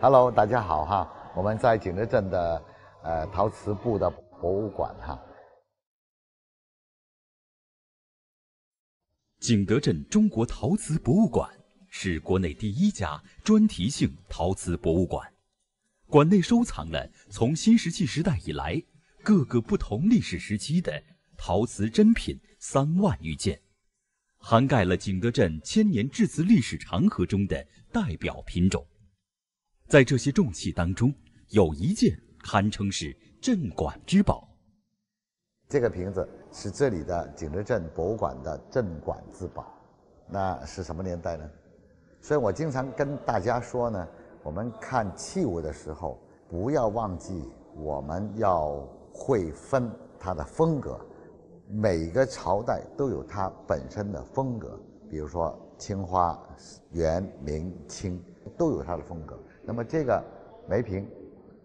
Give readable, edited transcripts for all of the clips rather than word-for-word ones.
Hello， 大家好哈，我们在景德镇的陶瓷部的博物馆哈。景德镇中国陶瓷博物馆是国内第一家专题性陶瓷博物馆，馆内收藏了从新石器时代以来各个不同历史时期的陶瓷珍品3万余件，涵盖了景德镇千年制瓷历史长河中的代表品种。在这些重器当中，有一件堪称是镇馆之宝。这个瓶子是这里的景德镇博物馆的镇馆之宝。那是什么年代呢？所以我经常跟大家说呢，我们看器物的时候，不要忘记我们要会分它的风格。每个朝代都有它本身的风格，比如说青花、元、明、清都有它的风格。那么这个梅瓶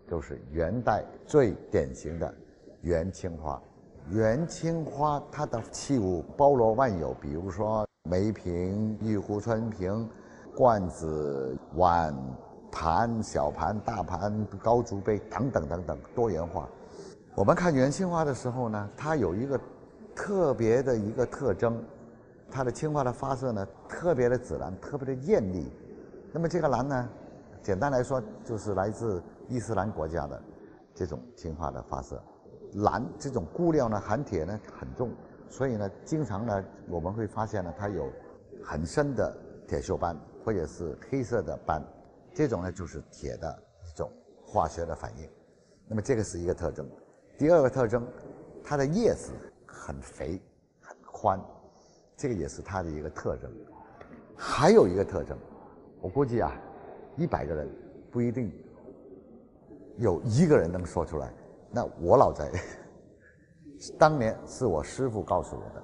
就是元代最典型的元青花。元青花它的器物包罗万有，比如说梅瓶、玉壶春瓶、罐子、碗、盘、小盘、大盘、高足杯等等等等，多元化。我们看元青花的时候呢，它有一个特别的一个特征，它的青花的发色呢特别的紫蓝，特别的艳丽。那么这个蓝呢，简单来说就是来自伊斯兰国家的这种青花的发色。蓝这种钴料呢，含铁呢很重，所以呢，经常呢我们会发现呢，它有很深的铁锈斑或者是黑色的斑，这种呢就是铁的一种化学的反应。那么这个是一个特征。第二个特征，它的叶子很肥很宽，这个也是它的一个特征。还有一个特征，我估计啊，100个人不一定有1个人能说出来。那我老在当年是我师傅告诉我的。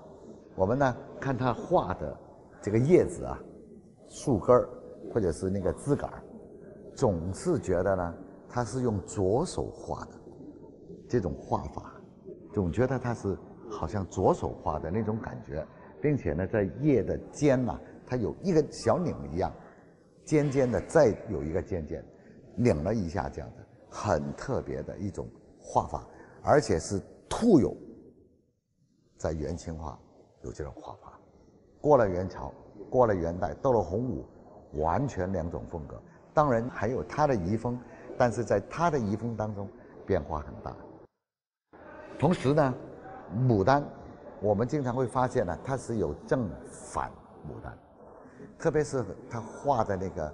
我们呢看他画的这个叶子啊、树根或者是那个枝杆，总是觉得呢他是用左手画的，这种画法总觉得他是好像左手画的那种感觉，并且呢在叶的尖呢，它有一个小拧一样，尖尖的，再有一个尖尖，拧了一下，这样的很特别的一种画法，而且是突有在元青花有这种画法。过了元朝，过了元代，到了洪武，完全2种风格。当然还有它的遗风，但是在它的遗风当中变化很大。同时呢，牡丹我们经常会发现呢，它是有正反牡丹，特别是它画的那个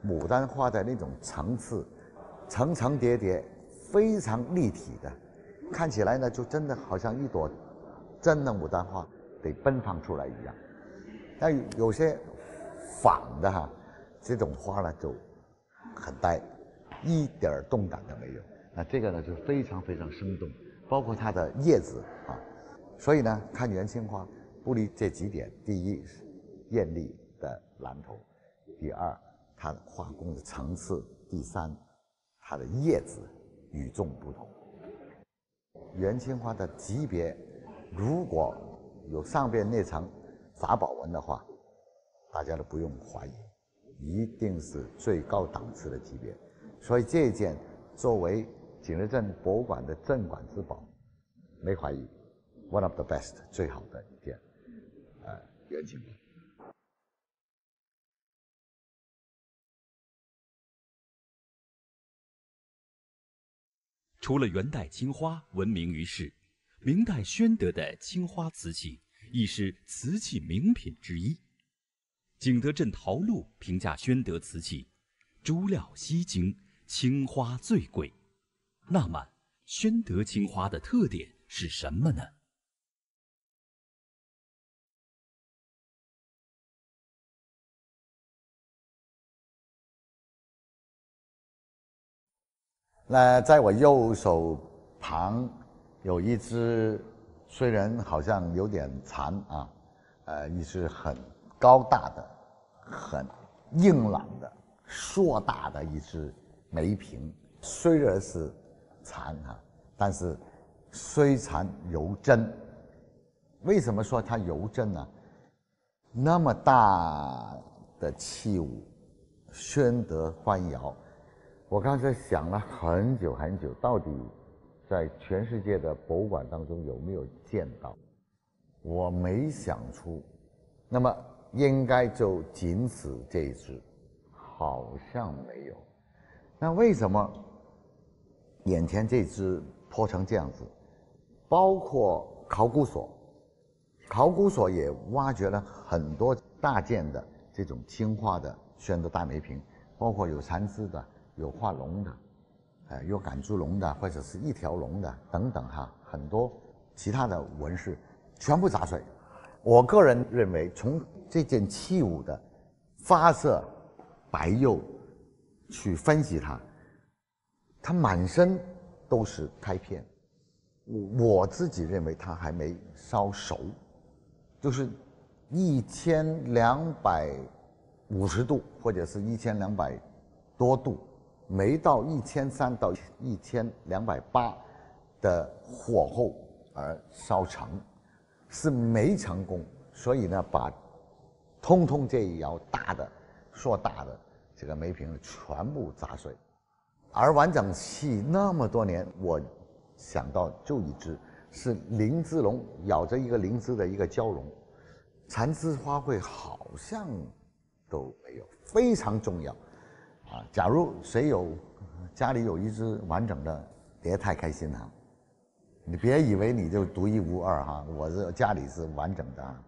牡丹画的那种层次，层层叠叠，非常立体的，看起来呢就真的好像一朵真的牡丹花得奔放出来一样。但有些仿的哈，这种花呢就很呆，一点动感都没有。那这个呢就非常非常生动，包括它的叶子啊。所以呢，看元青花不离这几点：第一是艳丽的蓝头，第二它的画工的层次，第三它的叶子与众不同。元青花的级别，如果有上边那层法宝纹的话，大家都不用怀疑，一定是最高档次的级别。所以这一件作为景德镇博物馆的镇馆之宝，没怀疑 ，one of the best 最好的一件元青花。除了元代青花闻名于世，明代宣德的青花瓷器亦是瓷器名品之一。景德镇陶录评价宣德瓷器：诸料稀精，青花最贵。那么，宣德青花的特点是什么呢？那在我右手旁有一只，虽然好像有点残啊，一只很高大的、很硬朗的、硕大的一只梅瓶。虽然是残啊，但是虽残犹真。为什么说它犹真呢？那么大的器物，宣德官窑。我刚才想了很久很久，到底在全世界的博物馆当中有没有见到？我没想出，那么应该就仅此这一只，好像没有。那为什么眼前这只破成这样子？包括考古所，考古所也挖掘了很多大件的这种青花的宣德大梅瓶，包括有蚕丝的，有画龙的，有赶猪龙的，或者是一条龙的等等哈，很多其他的纹饰全部砸碎。我个人认为，从这件器物的发色、白釉去分析它，它满身都是开片。我自己认为它还没烧熟，就是1250度或者是1200多度，没到1300到1280的火候而烧成，是没成功。所以呢，把通通这一窑硕大的这个梅瓶全部砸碎。而完整器那么多年，我想到就一只是灵芝龙，咬着一个灵芝的一个蛟龙，蚕丝花卉好像都没有，非常重要啊！假如谁家里有一只完整的，别太开心哈，你别以为你就独一无二哈，我这家里是完整的啊。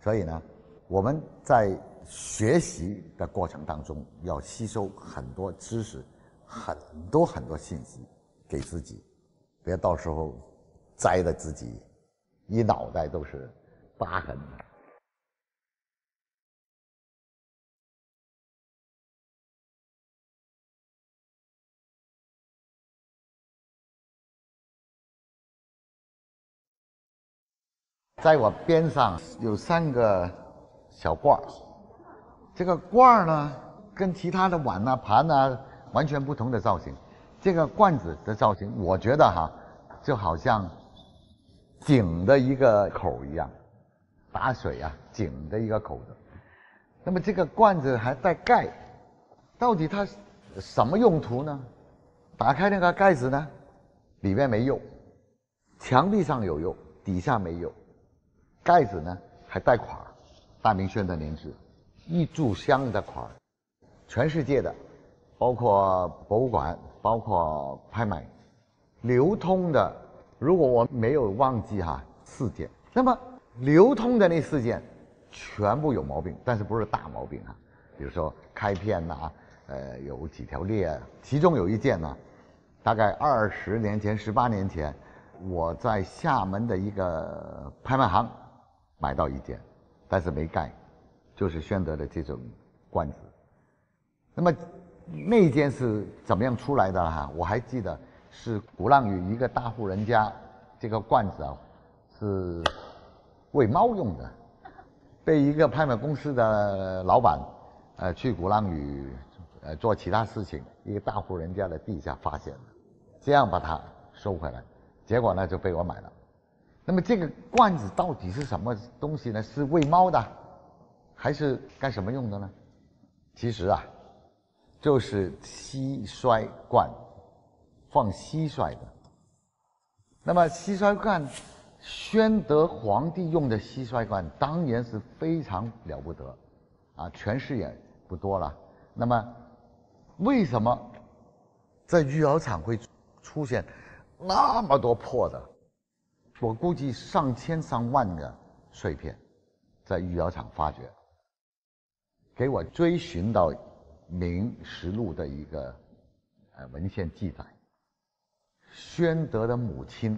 所以呢，我们在学习的过程当中要吸收很多知识，很多信息给自己。别到时候栽的自己一脑袋都是疤痕。在我边上有3个小罐儿，这个罐儿呢跟其他的碗啊盘啊完全不同的造型。这个罐子的造型，我觉得哈，就好像井的一个口一样，打水啊，井的一个口子。那么这个罐子还带盖，到底它什么用途呢？打开那个盖子呢，里面没釉，墙壁上有釉，底下没釉。盖子呢还带款，大明宣德年制，1炷香的款，全世界的，包括博物馆，包括拍卖，流通的，如果我没有忘记哈，4件。那么流通的那4件全部有毛病，但是不是大毛病啊，比如说开片呐，有几条裂，其中有一件呢，大概20年前、18年前，我在厦门的一个拍卖行买到一件，但是没盖，就是宣德的这种罐子。那么那件是怎么样出来的哈？我还记得是鼓浪屿一个大户人家，这个罐子啊是喂猫用的，被一个拍卖公司的老板去鼓浪屿做其他事情，一个大户人家的地下发现了，这样把它收回来，结果呢就被我买了。那么这个罐子到底是什么东西呢？是喂猫的，还是干什么用的呢？其实啊，就是蟋蟀罐，放蟋蟀的。那么蟋蟀罐，宣德皇帝用的蟋蟀罐当然是非常了不得，啊，全市也不多了。那么为什么在御窑厂会出现那么多破的？我估计上千上万个碎片，在御窑厂发掘，给我追寻到《明实录》的一个文献记载。宣德的母亲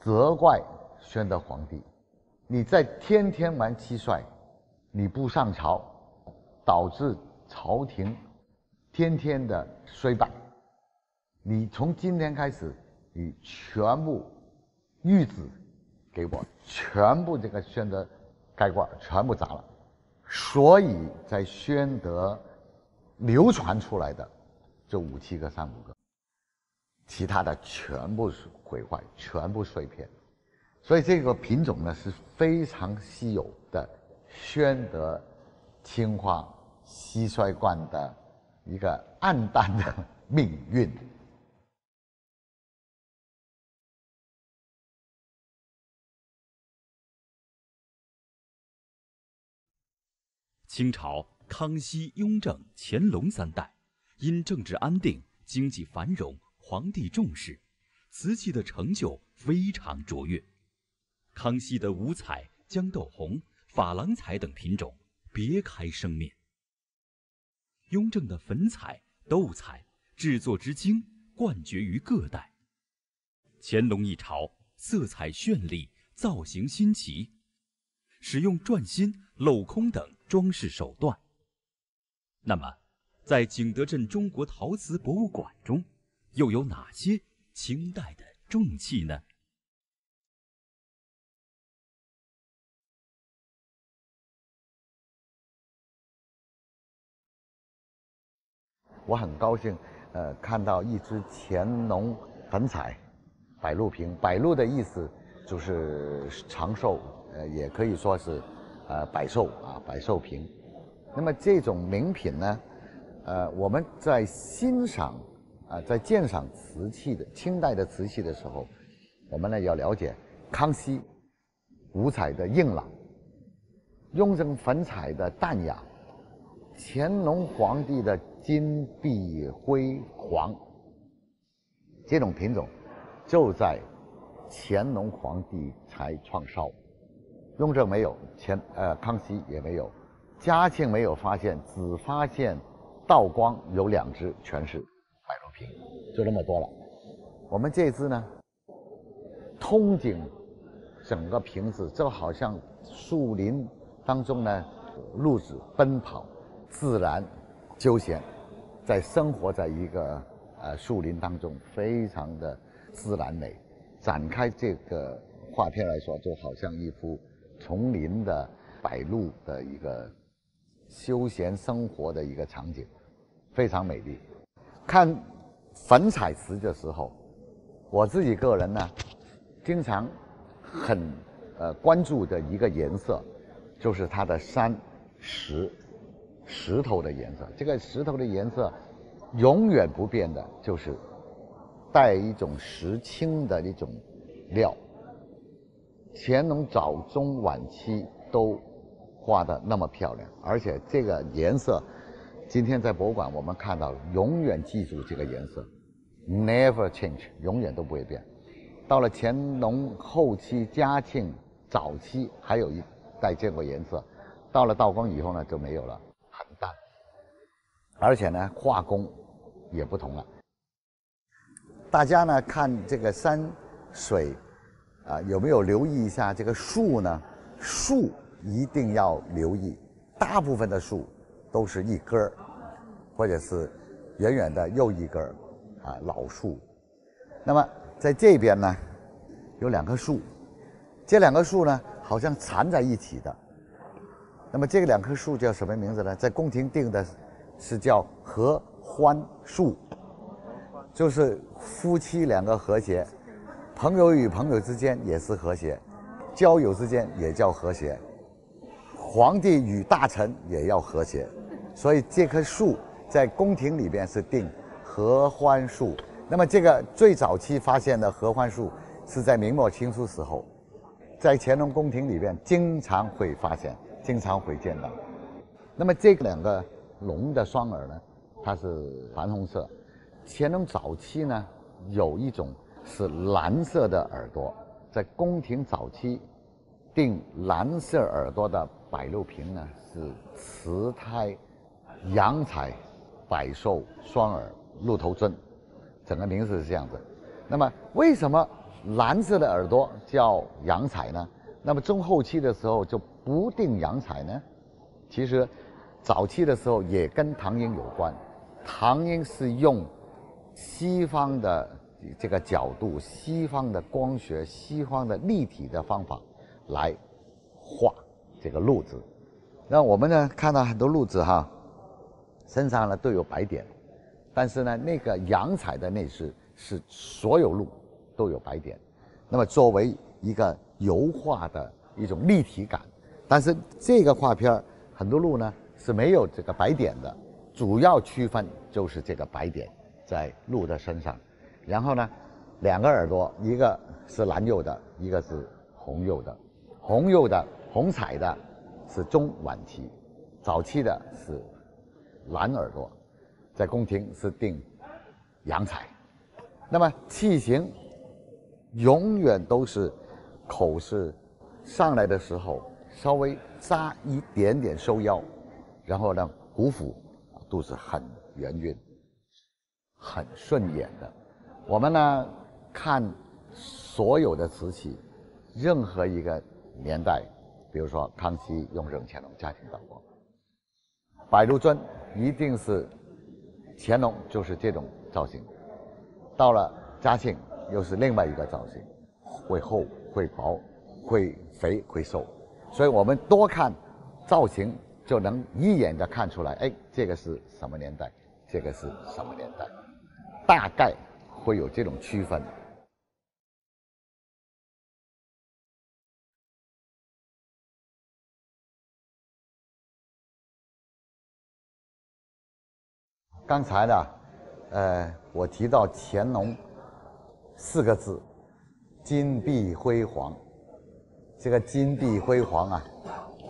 责怪宣德皇帝：“你在天天玩蟋蟀，你不上朝，导致朝廷天天的衰败。你从今天开始，你全部。”玉子给我全部这个宣德盖罐全部砸了，所以在宣德流传出来的就5、7个、3、5个，其他的全部是毁坏，全部碎片。所以这个品种呢是非常稀有的宣德青花蟋蟀罐的一个暗淡的命运。清朝康熙、雍正、乾隆三代，因政治安定、经济繁荣、皇帝重视，瓷器的成就非常卓越。康熙的五彩、豇豆红、珐琅彩等品种别开生面。雍正的粉彩、斗彩制作之精冠绝于各代。乾隆一朝色彩绚丽，造型新奇，使用转心、镂空等装饰手段。那么，在景德镇中国陶瓷博物馆中，又有哪些清代的重器呢？我很高兴，看到一只乾隆粉彩百鹿瓶。百鹿的意思就是长寿，也可以说是，百寿啊，百寿瓶。那么这种名品呢，我们在欣赏在鉴赏瓷器的清代的瓷器的时候，我们呢要了解康熙五彩的硬朗，雍正粉彩的淡雅，乾隆皇帝的金碧辉煌。这种品种就在乾隆皇帝才创烧，雍正没有，康熙也没有，嘉庆没有发现，只发现道光有2只，全是百鹿瓶，就那么多了。我们这只呢，通景整个瓶子就好像树林当中呢，鹿子奔跑，自然休闲，在生活在一个树林当中，非常的自然美。展开这个画片来说，就好像一幅丛林的百鹿的一个休闲生活的一个场景，非常美丽。看粉彩瓷的时候，我自己个人呢，经常很关注的一个颜色，就是它的石头的颜色。这个石头的颜色永远不变的，就是带一种石青的一种料。乾隆早中晚期都画得那么漂亮，而且这个颜色，今天在博物馆我们看到，永远记住这个颜色 ，never change， 永远都不会变。到了乾隆后期、嘉庆早期还有一带这个颜色，到了道光以后呢就没有了，很淡，而且呢画工也不同了。大家呢看这个山水有没有留意一下这个树呢？树一定要留意，大部分的树都是一根儿，或者是远远的又一根儿老树。那么在这边呢有2棵树，这2棵树呢好像缠在一起的。那么这个2棵树叫什么名字呢？在宫廷定的是叫合欢树，就是夫妻2个和谐，朋友与朋友之间也是和谐，交友之间也叫和谐，皇帝与大臣也要和谐。所以这棵树在宫廷里边是定合欢树。那么这个最早期发现的合欢树是在明末清初时候，在乾隆宫廷里边经常会发现，经常会见到。那么这2个龙的双耳呢，它是矾红色。乾隆早期呢有一种是蓝色的耳朵，在宫廷早期定蓝色耳朵的百鹿瓶呢是瓷胎阳彩百寿双耳鹿头尊，整个名字是这样子。那么为什么蓝色的耳朵叫阳彩呢？那么中后期的时候就不定阳彩呢？其实早期的时候也跟唐英有关，唐英是用西方的这个角度、西方的光学、西方的立体的方法来画这个鹿子。那我们呢看到很多鹿子身上呢都有白点，但是呢那个阳彩的那只是所有鹿都有白点。那么作为一个油画的一种立体感，但是这个画片很多鹿呢是没有这个白点的，主要区分就是这个白点，在鹿的身上，然后呢2个耳朵，一个是蓝釉的，一个是红釉的。红彩的是中晚期，早期的是蓝耳朵，在宫廷是定阳彩。那么器型永远都是口是上来的时候稍微扎一点点收腰，然后呢骨腹都是很圆润很顺眼的。我们呢看所有的瓷器，任何一个年代，比如说康熙、雍正、乾隆家庭到过，摆如尊一定是乾隆就是这种造型，到了嘉庆又是另外一个造型，会厚会薄会肥会瘦，所以我们多看造型就能一眼的看出来，哎，这个是什么年代，这个是什么年代，大概会有这种区分。刚才呢，我提到乾隆4个字，金碧辉煌。这个金碧辉煌啊，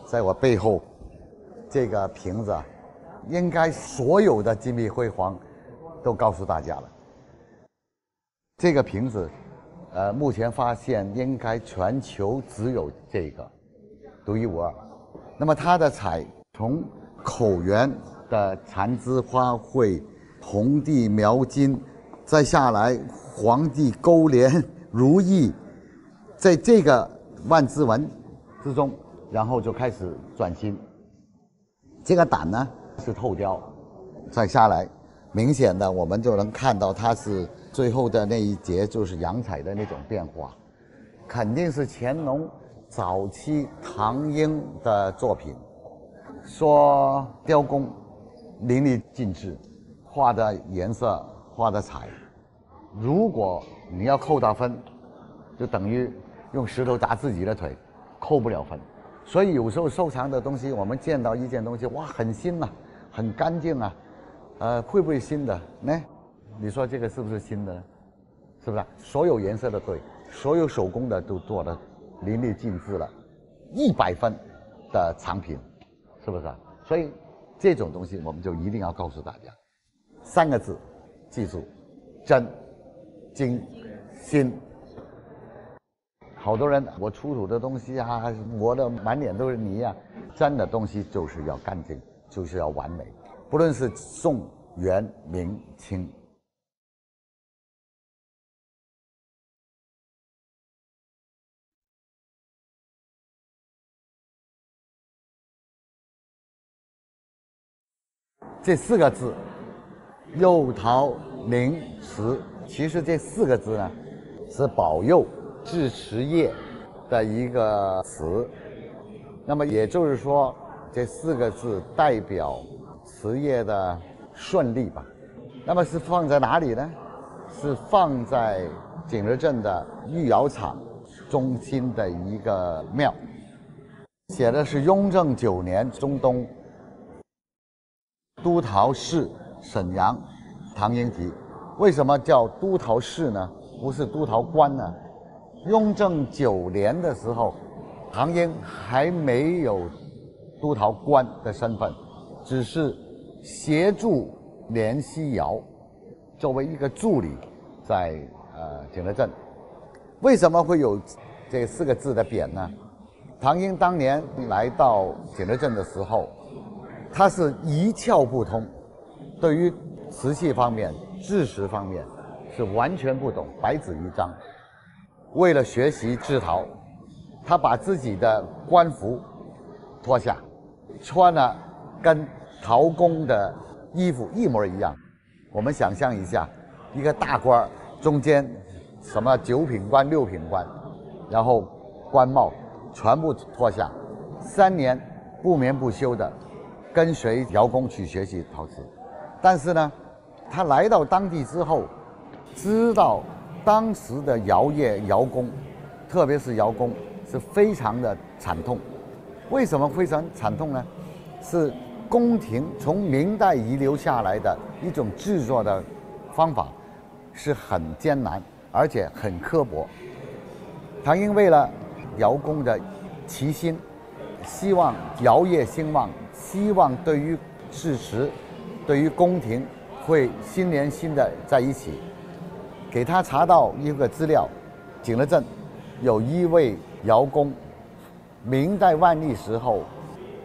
在我背后这个瓶子啊，应该所有的金碧辉煌都告诉大家了。这个瓶子，目前发现应该全球只有这个，独一无二。那么它的彩从口圆的缠枝花卉、红地描金，再下来皇帝勾连如意，在这个万字纹之中，然后就开始转心。这个胆呢是透雕，再下来，明显的我们就能看到它是最后的那一节就是阳彩的那种变化，肯定是乾隆早期唐英的作品。说雕工淋漓尽致，画的颜色画的彩，如果你要扣到分，就等于用石头砸自己的腿，扣不了分。所以有时候收藏的东西，我们见到一件东西，哇，很新啊，很干净啊，会不会新的呢？你说这个是不是新的呢？是不是？所有颜色的对，所有手工的都做的淋漓尽致了，100分的藏品，是不是？所以这种东西我们就一定要告诉大家3个字，记住：真、精、新。好多人我出土的东西啊，磨得满脸都是泥啊，真的东西就是要干净，就是要完美。不论是宋、元、明、清，这4个字，釉陶凝瓷，其实这4个字呢，是保佑制瓷业的一个词。那么也就是说，这4个字代表瓷业的顺利吧。那么是放在哪里呢？是放在景德镇的御窑厂中心的一个庙，写的是雍正9年中东都陶室沈阳唐英题。为什么叫都陶室呢？不是都陶官呢？雍正9年的时候，唐英还没有都陶官的身份，只是协助联西窑，作为一个助理，在景德镇。为什么会有这4个字的匾呢？唐英当年来到景德镇的时候，他是一窍不通，对于瓷器方面、制石方面是完全不懂，白纸一张。为了学习制陶，他把自己的官服脱下，穿了跟陶工的衣服一模一样。我们想象一下，一个大官中间什么9品官、6品官，然后官帽全部脱下，3年不眠不休的跟随窑工去学习陶瓷。但是呢，他来到当地之后，知道当时的窑业窑工，特别是窑工是非常的惨痛。为什么非常惨痛呢？是宫廷从明代遗留下来的一种制作的方法是很艰难，而且很刻薄。唐英为了尧公的齐心，希望尧业兴旺，希望对于事实、对于宫廷会心连心的在一起，给他查到一个资料，景德镇有一位尧公，明代万历时候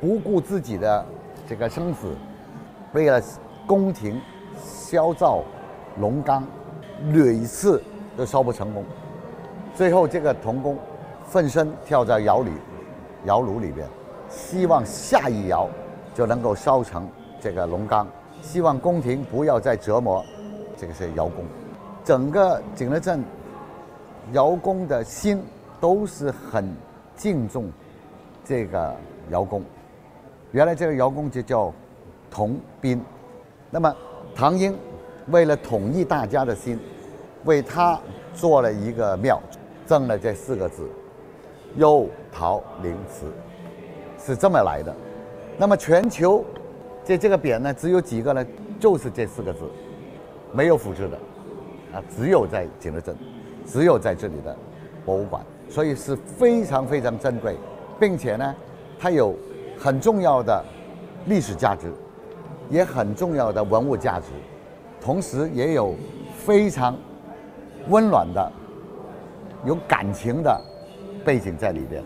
不顾自己的这个生死，为了宫廷烧造龙缸，屡次都烧不成功。最后这个童工奋身跳在窑炉里边，希望下一窑就能够烧成这个龙缸，希望宫廷不要再折磨这个是尧公。整个景德镇尧公的心都是很敬重这个尧公。原来这个尧公就叫童宾。那么唐英为了统一大家的心，为他做了一个庙，赠了这4个字：幽陶陵祠，是这么来的。那么全球这个匾呢，只有几个呢？就是这4个字，没有复制的啊，只有在景德镇，只有在这里的博物馆，所以是非常非常珍贵，并且呢，它有很重要的历史价值，也很重要的文物价值，同时也有非常温暖的、有感情的背景在里边。